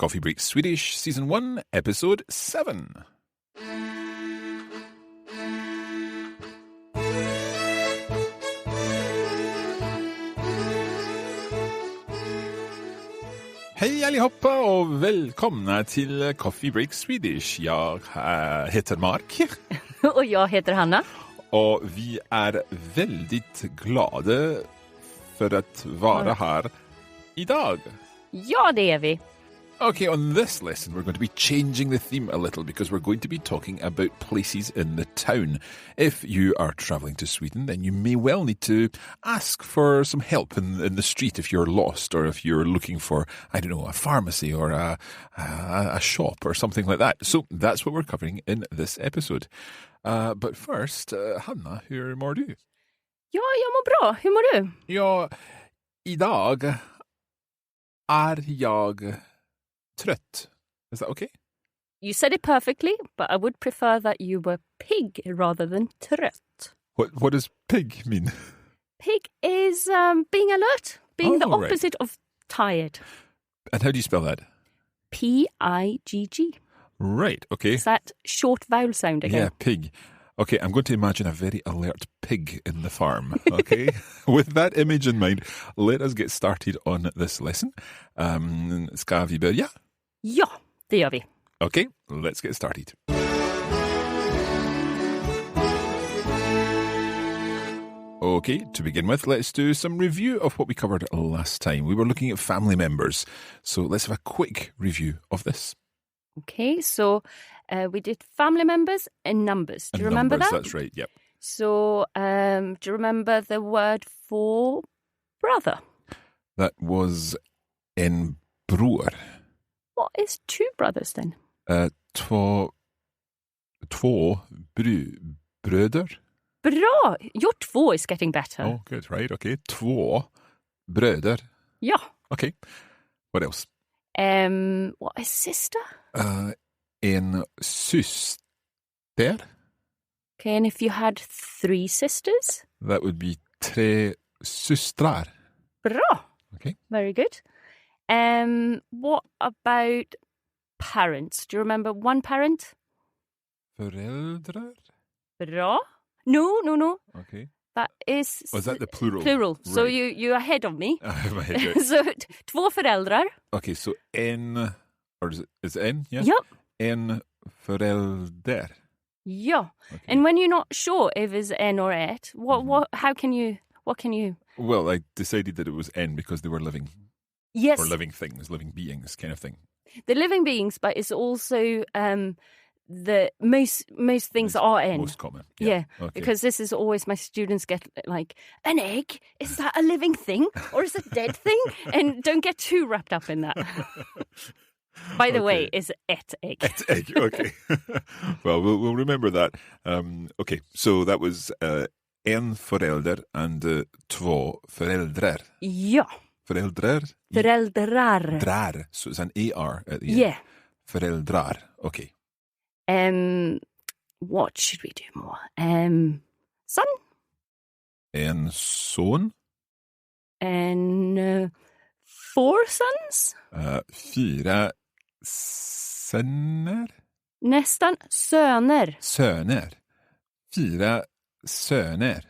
Coffee Break Swedish, Season 1, Episode 7. Hej allihopa och välkomna till Coffee Break Swedish. Jag heter Mark. Och jag heter Hanna. Och vi är väldigt glada för att vara här idag. Ja, det är vi. Okay, on this lesson we're going to be changing the theme a little because we're going to be talking about places in the town. If you are travelling to Sweden, then you may well need to ask for some help in the street if you're lost or if you're looking for, I don't know, a pharmacy or a shop or something like that. So that's what we're covering in this episode. But first, Hanna, hur mår du? Ja, jag mår bra. Hur mår du? Ja, idag är jag trött. Is that okay? You said it perfectly, but I would prefer that you were pig rather than trött. What does pig mean? Pig is being alert, being the right. opposite of tired. And how do you spell that? P-I-G-G. Right, okay. Is that short vowel sound again? Yeah, pig. Okay, I'm going to imagine a very alert pig in the farm, okay? With that image in mind, let us get started on this lesson. Ska vi börja? Ja, det gör vi. Okay, let's get started. Okay, to begin with, let's do some review of what we covered last time. We were looking at family members, so let's have a quick review of this. Okay, so we did family members and numbers. Do you remember that? That's right, yep. So do you remember the word for brother? That was en bror. What is two brothers then? Två bröder. Bra! Your två is getting better. Oh, good, right, okay. Två bröder. Ja. Okay, what else? What is sister? En syster. Okay, and if you had three sisters? That would be tre systrar. Bra! Okay. Very good. What about parents? Do you remember one parent? Föräldrar? Bra. No. Okay. That is... Was that the plural? Plural. Right. So you're ahead of me. I have my head right. So två föräldrar. Okay, so en... Or is it en? Yeah? Yep. En förälder. Ja. Okay. And when you're not sure if it's en or et, what can you... Well, I decided that it was en because they were living... Yes. Or living things, living beings kind of thing. The living beings, but it's also... the most things are en. Most common. Yeah, okay. Because this is always my students get like, an egg? Is that a living thing or is it a dead thing? And don't get too wrapped up in that. By the way, it's ett egg. Et egg, okay. Well, we'll remember that. Okay, so that was en förälder and två föräldrar. Ja. Föräldrar? Föräldrar. Drar, so it's an AR at the end. Yeah. Föräldrar, okay. What should we do more? Son? En son? And 4 sons? 4 söner? Nästan söner. Söner. 4 söner.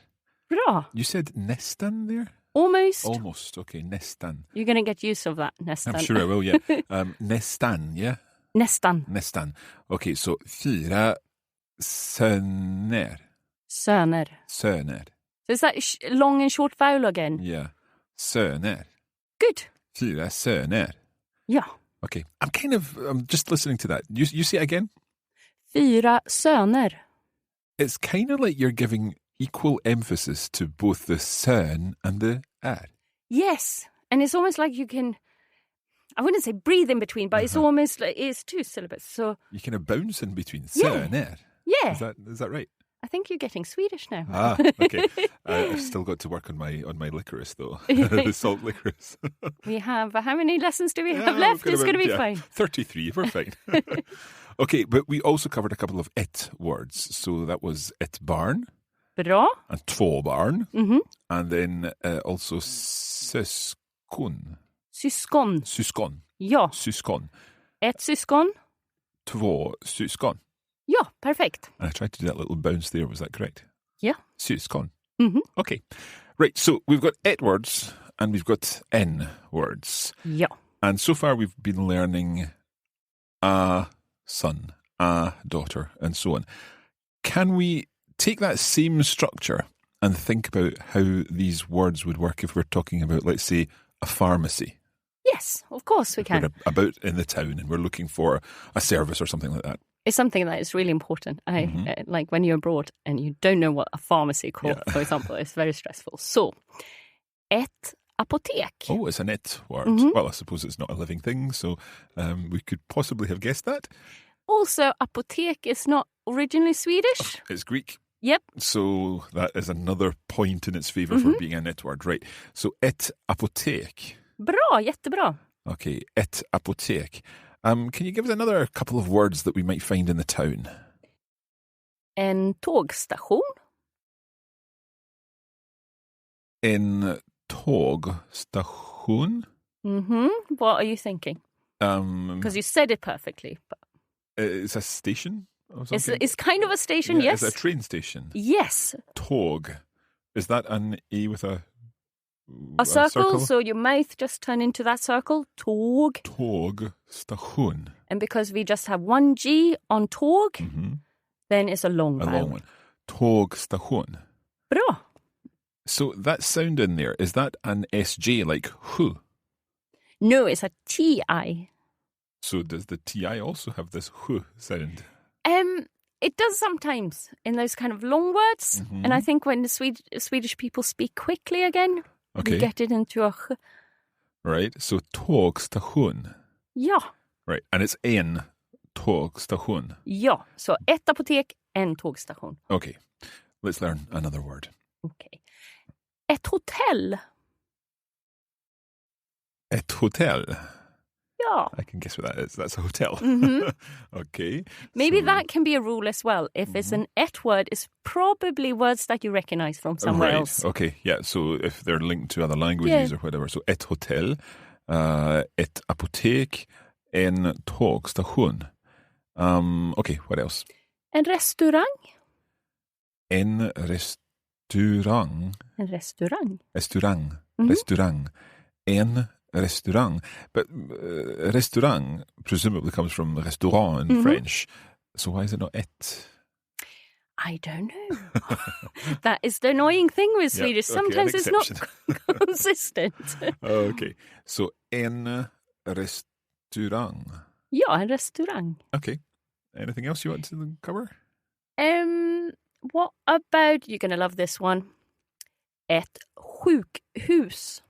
Bra. You said nästan there? Almost. Almost, okay, nästan. You're going to get used of that, nästan. I'm sure I will, yeah. Nästan, yeah? Nästan. Nästan. Okay, so 4 söner. Söner. Söner. So is that long and short vowel again? Yeah. Söner. Good. 4 söner. Ja. Okay. I'm just listening to that. You say it again? 4 söner. It's kind of like you're giving equal emphasis to both the sön and the är. Yes. And it's almost like you can, I wouldn't say breathe in between, but it's almost like it's 2 syllables. So you kind of bounce in between. Yeah. Söner. Yeah. Is that right? I think you're getting Swedish now. Ah, okay. I've still got to work on my licorice, though. The salt licorice. We have, how many lessons do we have left? It's going to be fine. 33, we're fine. Okay, but we also covered a couple of ett words. So that was ett barn. Bra. And två barn. Mm-hmm. And then also syskon. Syskon. Syskon. Ja. Syskon. Ett syskon. Två syskon. Ja, perfect. And I tried to do that little bounce there. Was that correct? Yeah. Syskon. Mm-hmm. Okay. Right, so we've got et words and we've got en words. Ja. And so far we've been learning a son, a daughter, and so on. Can we take that same structure and think about how these words would work if we're talking about, let's say, a pharmacy? Yes, of course we can. We're about in the town and we're looking for a service or something like that. It's something that is really important. Like when you're abroad and you don't know what a pharmacy called, for example, it's very stressful. So, ett apotek. Oh, it's an et word. Well, I suppose it's not a living thing, so we could possibly have guessed that. Also, apotek is not originally Swedish. It's Greek. Yep. So that is another point in its favour for being a net word. Right. So ett apotek. Bra, jättebra. Okay, ett apotek. Can you give us another couple of words that we might find in the town? En tågstation. En tågstation? What are you thinking? Because you said it perfectly. But it's a station or something? It's kind of a station, yes. It's a train station. Yes. Tåg. Is that an E with a circle? So your mouth just turn into that circle. Tåg. Tågstation. And because we just have one G on tåg, then it's a long vowel. A long one. Tågstation. Bra. So that sound in there, is that an SJ like hu? No, it's a TI. So does the TI also have this hu sound? It does sometimes in those kind of long words. And I think when the Swedish people speak quickly again, we get it into a ch. Right, so tågstation. Ja. Right, and it's en tågstation. Ja, så ett apotek, en tågstation. Okay, let's learn another word. Okay. Ett hotell. Ett hotell. Ja. I can guess what that is. That's a hotel. Okay. Maybe that can be a rule as well. If it's an et word, it's probably words that you recognize from somewhere else. Okay, yeah. So if they're linked to other languages or whatever. So ett hotell, ett apotek, en tågstation. Okay, what else? En restaurang. En restaurang. En restaurang. Restaurang. Restaurang. En restaurang. But restaurang presumably comes from restaurant in French. So why is it not et? I don't know. That is the annoying thing with Swedish. Sometimes it's not consistent. Okay. So en restaurang. Ja, en restaurang. Okay. Anything else you want to cover? What about, you're going to love this one, ett sjukhus.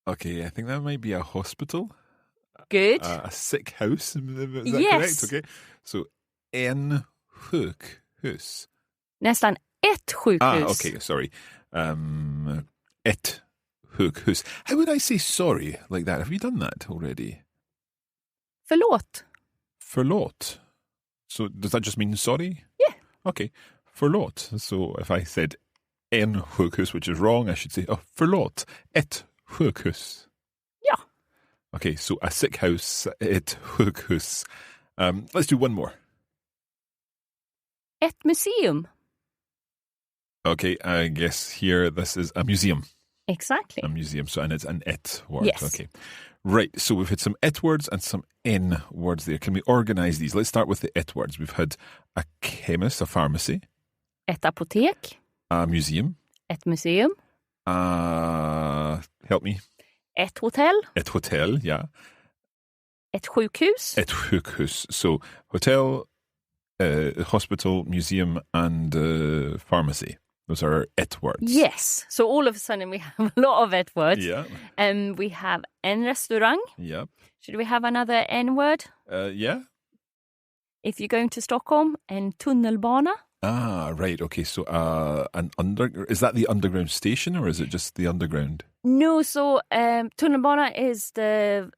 Okay, I think that might be a hospital. Good. A sick house. Is that yes. correct? Okay. So, en sjukhus. Nästan ett sjukhus. Okay, sorry. Ett sjukhus. How would I say sorry like that? Have you done that already? Förlåt. Förlåt. So, does that just mean sorry? Yeah. Okay. Förlåt. So, if I said en sjukhus, which is wrong, I should say, förlåt. Ett sjukhus. Yeah. Okay, so a sick house, ett sjukhus. Let's do one more. Ett museum. Okay, I guess here this is a museum. Exactly. A museum, so and it's an et word. Yes. Okay. Right, so we've had some et words and some en words there. Can we organise these? Let's start with the et words. We've had a chemist, a pharmacy. Ett apotek. A museum. Ett museum. Help me. Ett hotell. Ett hotell, yeah. Ett sjukhus. Ett sjukhus. So hotel, hospital, museum and pharmacy. Those are et words. Yes. So all of a sudden we have a lot of et words. Yeah. We have en restaurang. Yeah. Should we have another en word? Yeah. If you're going to Stockholm, en tunnelbana. Ah, right. Okay. So is that the underground station or is it just the underground? No. So tunnelbana is the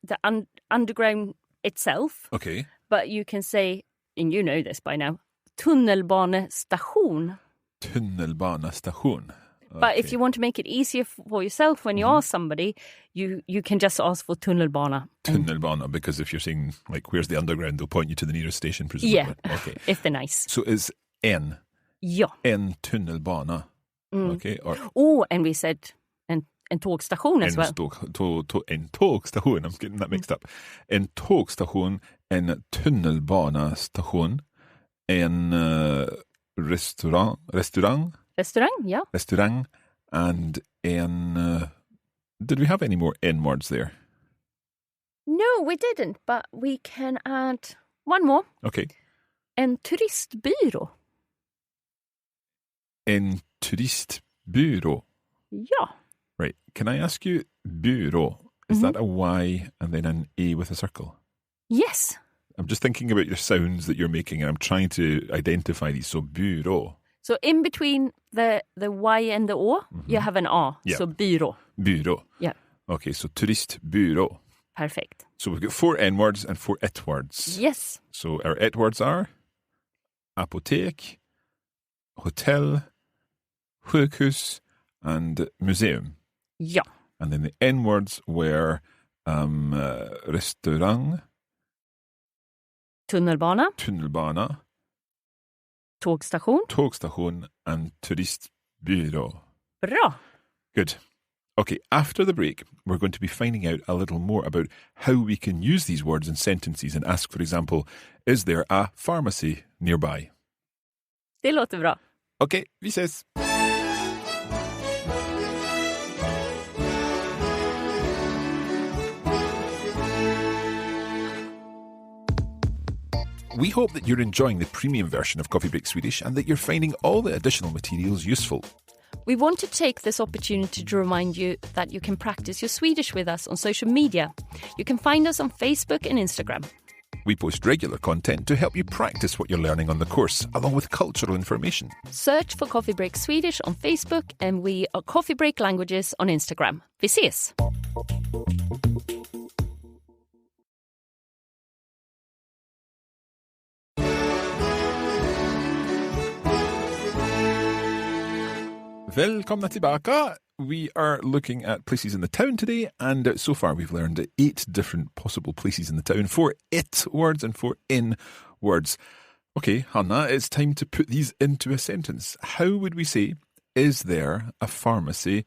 underground itself. Okay. But you can say, and you know this by now, tunnelbanestation. Tunnelbanestation. But if you want to make it easier for yourself when you ask somebody, you can just ask for tunnelbana. Tunnelbana, because if you're saying, like, where's the underground, they'll point you to the nearest station, presumably. Yeah, Okay. if they're nice. So it's en. Ja. En tunnelbana. Okay. Or, and we said en tågstation as well. En tågstation, I'm getting that mixed up. En tågstation, en tunnelbanastation, en restaurang, Restaurang, ja. Restaurang, and en... did we have any more N words there? No, we didn't, but we can add one more. Okay. En turistbyrå. En turistbyrå. Ja. Right. Can I ask you, byrå, is that a Y and then an A with a circle? Yes. I'm just thinking about your sounds that you're making, and I'm trying to identify these. So, byrå. So in between the Y and the O, you have an A. Yeah. So byrå. Byrå. Yeah. Okay, so turistbyrå. Perfect. So we've got 4 N words and 4 et words. Yes. So our et words are apotek, hotel, sjukhus, and museum. Ja. And then the N words were restaurang, Tunnelbana. tågstation, and turistbyrå. Bra. Good. Okay, after the break, we're going to be finding out a little more about how we can use these words in sentences and ask, for example, is there a pharmacy nearby? Det låter bra. Okay, vi ses. We hope that you're enjoying the premium version of Coffee Break Swedish and that you're finding all the additional materials useful. We want to take this opportunity to remind you that you can practice your Swedish with us on social media. You can find us on Facebook and Instagram. We post regular content to help you practice what you're learning on the course, along with cultural information. Search for Coffee Break Swedish on Facebook and we are Coffee Break Languages on Instagram. Vi ses! Välkomna tillbaka. We are looking at places in the town today, and so far we've learned 8 different possible places in the town, 4 it words and 4 in words. Okay, Hanna, it's time to put these into a sentence. How would we say, is there a pharmacy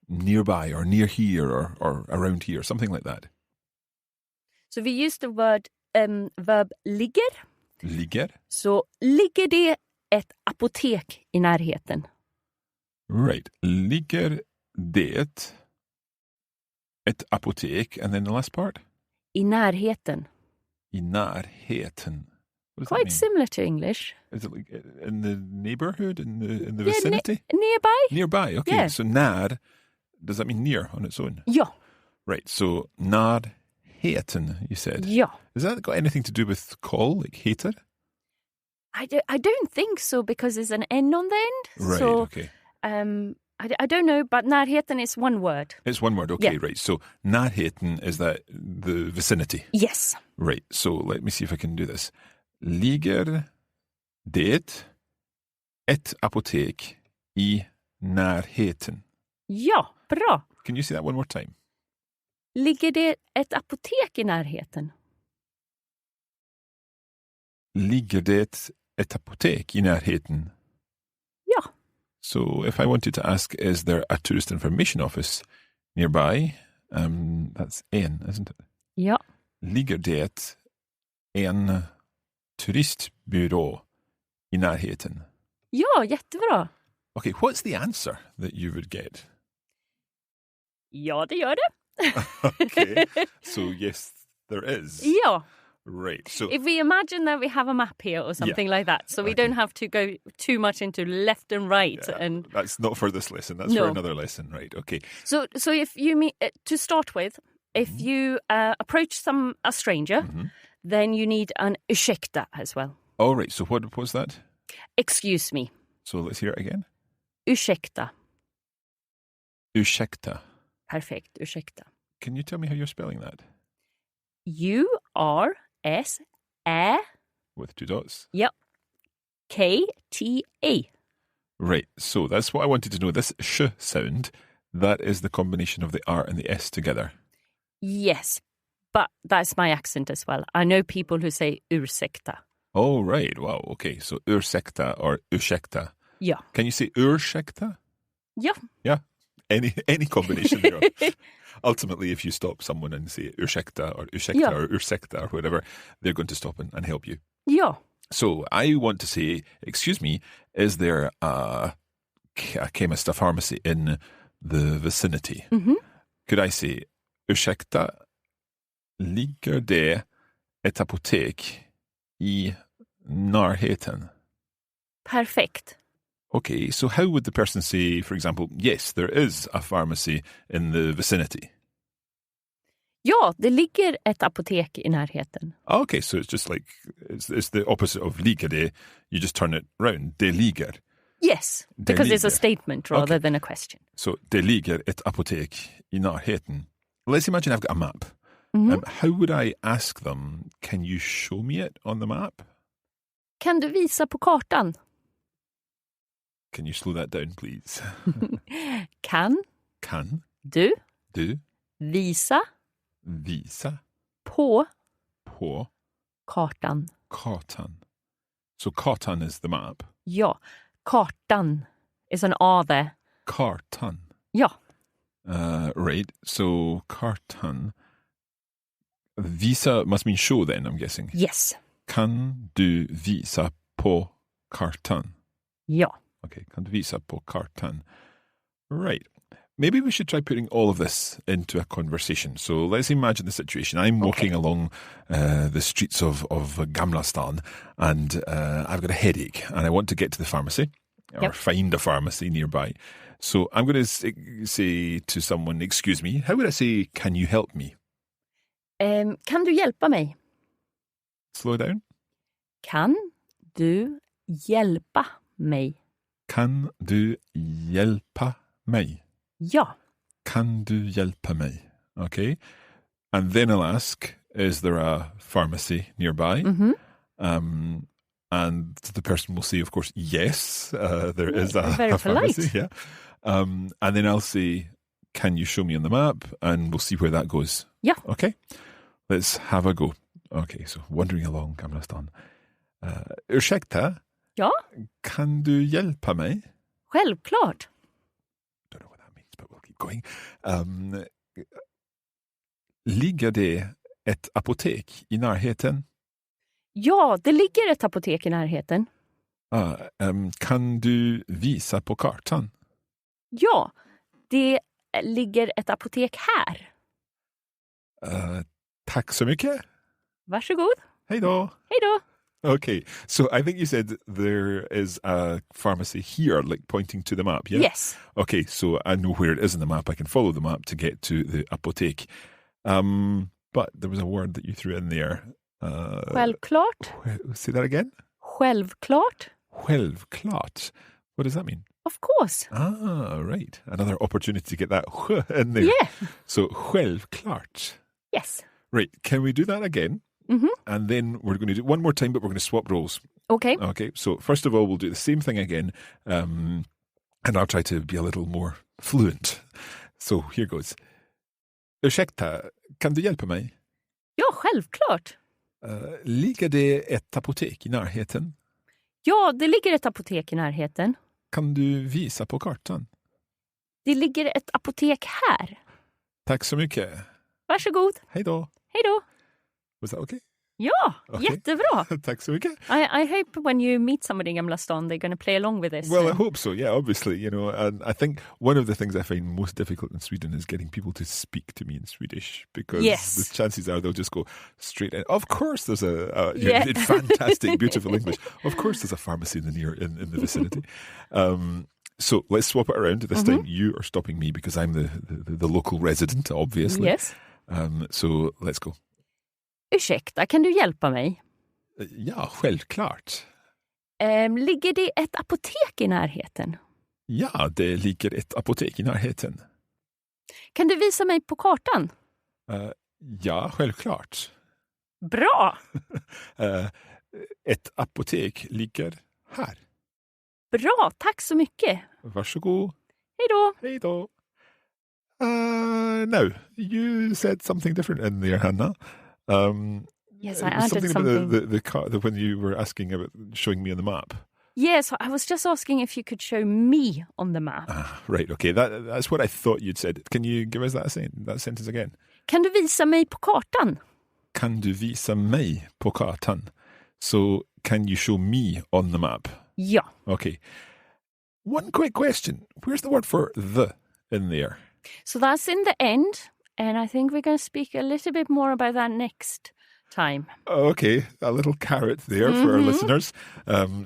nearby or near here or around here, something like that? So we use the verb ligger. Ligger. Så ligger det ett apotek i närheten? Right. Ligger det ett apotek, and then the last part? I närheten. I närheten. What does that Quite mean? similar to English. Is it like in the neighborhood, in the vicinity? Nearby? Nearby, okay. Yeah. So när, does that mean near on its own? Ja. Right, so närheten, you said. Ja. Has that got anything to do with call, like hater? I don't think so because there's an N on the end. Right, so, okay. I don't know, but närheten is one word. It's one word, okay, Yeah. right. So närheten is that the vicinity. Yes. Right, so let me see if I can do this. Ligger det ett apotek i närheten? Ja, bra. Can you say that one more time? Ligger det ett apotek i närheten? Ligger det ett apotek i närheten? Ja. So if I wanted to ask, is there a tourist information office nearby? That's en, isn't it? Ja. Ligger det en turistbyrå i närheten? Ja, jättebra. Okay, what's the answer that you would get? Ja, det gör det. Okay, so yes, there is. Ja. Right, so... If we imagine that we have a map here or something like that, so we don't have to go too much into left and right. Yeah, and that's not for this lesson, that's No. for another lesson, right, okay. So if you mean, to start with, if you approach a stranger, then you need an ursäkta as well. All right, so what was that? Excuse me. So let's hear it again. Ursäkta. Ursäkta. Perfect, ursäkta. Can you tell me how you're spelling that? U-R-S-Ä. With 2 dots. Yep. K-T-A. Right, so that's what I wanted to know. This sh sound, that is the combination of the R and the S together. Yes, but that's my accent as well. I know people who say ursäkta. Oh, right. Wow. Okay. So ursäkta or ursäkta. Yeah. Can you say ursäkta? Yeah. Yeah. Any combination there. Ultimately, if you stop someone and say ursäkta or ursäkta or ursäkta or whatever, they're going to stop and help you. Yeah. So I want to say, excuse me, is there a chemist, a pharmacy in the vicinity? Mm-hmm. Could I say, ursäkta, ligger det ett apotek I närheten? Perfect. Okay, so how would the person say, for example, yes, there is a pharmacy in the vicinity? Ja, det ligger ett apotek I närheten. Okay, so it's just like, it's the opposite of ligger det. You just turn it round. Det ligger. Yes, because it's a statement rather than a question. So, det ligger ett apotek I närheten. Let's imagine I've got a map. Mm-hmm. How would I ask them, can you show me it on the map? Kan du visa på kartan? Can you slow that down, please? Kan du visa på kartan? So kartan is the map. Ja, kartan is an A there. Kartan. Ja. Right. So kartan. Visa must mean show then, I'm guessing. Yes. Kan du visa på kartan? Ja. Okay, kan du visa på kartan? Right. Maybe we should try putting all of this into a conversation. So let's imagine the situation. I'm walking along the streets of Gamla stan and I've got a headache and I want to get to the pharmacy or find a pharmacy nearby. So I'm going to say to someone, excuse me, how would I say, can you help me? Kan du hjälpa mig? Slow down. Kan du hjälpa mig? Kan du hjälpa mig? Ja. Kan du hjälpa mig? Okay. And then I'll ask, is there a pharmacy nearby? Mm-hmm. And the person will say, of course, yes, there is a Polite. pharmacy. Yeah. And then I'll say, can you show me on the map? And we'll see where that goes. Yeah. Okay. Let's have a go. Okay, so wandering along Gamla stan. Ursäkta? Ja. Kan du hjälpa mig? Självklart. Don't know what that means, but we'll keep going. Ligger det ett apotek I närheten? Ja, det ligger ett apotek I närheten. Kan du visa på kartan? Ja, det ligger ett apotek här. Tack så mycket. Varsågod. Hej då. Hej då. Okay, so I think you said there is a pharmacy here, like pointing to the map, yeah? Yes. Okay, so I know where it is in the map. I can follow the map to get to the apotek. But there was a word that you threw in there. Självklart. Say that again? Självklart. Självklart. What does that mean? Of course. Ah, right. Another opportunity to get that in there. Yeah. So, självklart. Yes. Right, can we do that again? Mm-hmm. And then we're going to do it one more time, but we're going to swap roles. Okay. Okay, so first of all, we'll do the same thing again. And I'll try to be a little more fluent. So here goes. Ursäkta, kan du hjälpa mig? Ja, självklart. Ligger det ett apotek I närheten? Ja, det ligger ett apotek I närheten. Kan du visa på kartan? Det ligger ett apotek här. Tack så mycket. Varsågod. Hej då. Hej då. Was that okay? Ja, Okay. jättebra. Tack så mycket. I hope when you meet somebody in Gamla stan, they're going to play along with this. Well, I hope so. Yeah, obviously, you know, and I think one of the things I find most difficult in Sweden is getting people to speak to me in Swedish because the chances are they'll just go straight in. Of course, there's a fantastic, beautiful English. Of course, there's a pharmacy in the vicinity. So let's swap it around. This time, you are stopping me because I'm the local resident, obviously. Yes. So let's go. Ursäkta, kan du hjälpa mig? Ja, självklart. Ligger det ett apotek I närheten? Ja, det ligger ett apotek I närheten. Kan du visa mig på kartan? Ja, självklart. Bra! Ett apotek ligger här. Bra, tack så mycket. Varsågod. Hej då. Hej då. Now, you said something different in there, Hannah. Yes, it I was added something something. about the when you were asking about showing me on the map. Yes, I was just asking if you could show me on the map. Right, okay. That's what I thought you'd said. Can you give us that sentence again? Kan du visa mig på kartan? Kan du visa mig på kartan? So, can you show me on the map? Ja. Okay. One quick question. Where's the word for the in there? So that's in the end, and I think we're going to speak a little bit more about that next time. Okay, a little carrot there for our listeners.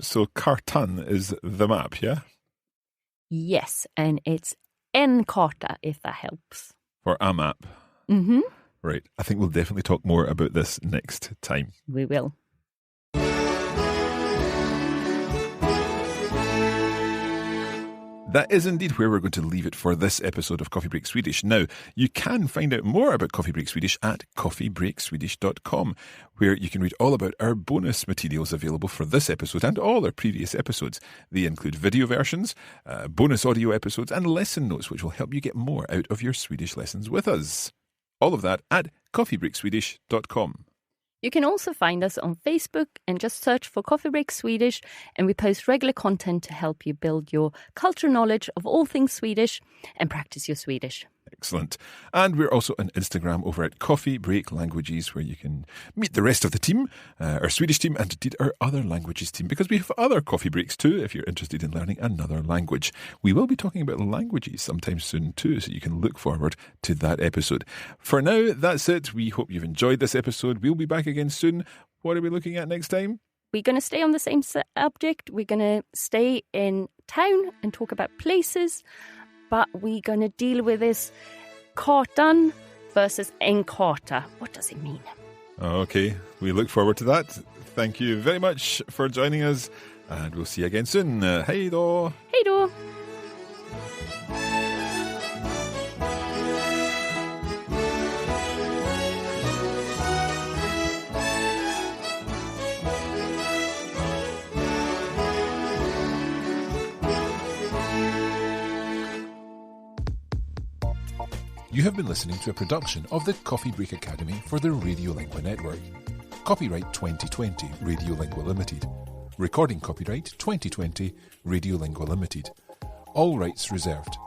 So kartan is the map, yeah? Yes, and it's en karta, if that helps. For a map. Mm-hmm. Right. I think we'll definitely talk more about this next time. We will. That is indeed where we're going to leave it for this episode of Coffee Break Swedish. Now, you can find out more about Coffee Break Swedish at coffeebreakswedish.com, where you can read all about our bonus materials available for this episode and all our previous episodes. They include video versions, bonus audio episodes, and lesson notes, which will help you get more out of your Swedish lessons with us. All of that at coffeebreakswedish.com. You can also find us on Facebook and just search for Coffee Break Swedish, and we post regular content to help you build your cultural knowledge of all things Swedish and practice your Swedish. Excellent. And we're also on Instagram over at Coffee Break Languages, where you can meet the rest of the team, our Swedish team, and indeed our other languages team, because we have other coffee breaks too if you're interested in learning another language. We will be talking about languages sometime soon too, so you can look forward to that episode. For now, that's it. We hope you've enjoyed this episode. We'll be back again soon. What are we looking at next time? We're going to stay on the same subject. We're going to stay in town and talk about places, but we're going to deal with this kartan versus en karta. What does it mean? Okay, we look forward to that. Thank you very much for joining us, and we'll see you again soon. Hej då! Hej då! You have been listening to a production of the Coffee Break Academy for the Radiolingua Network. Copyright 2020 Radiolingua Limited. Recording copyright 2020 Radiolingua Limited. All rights reserved.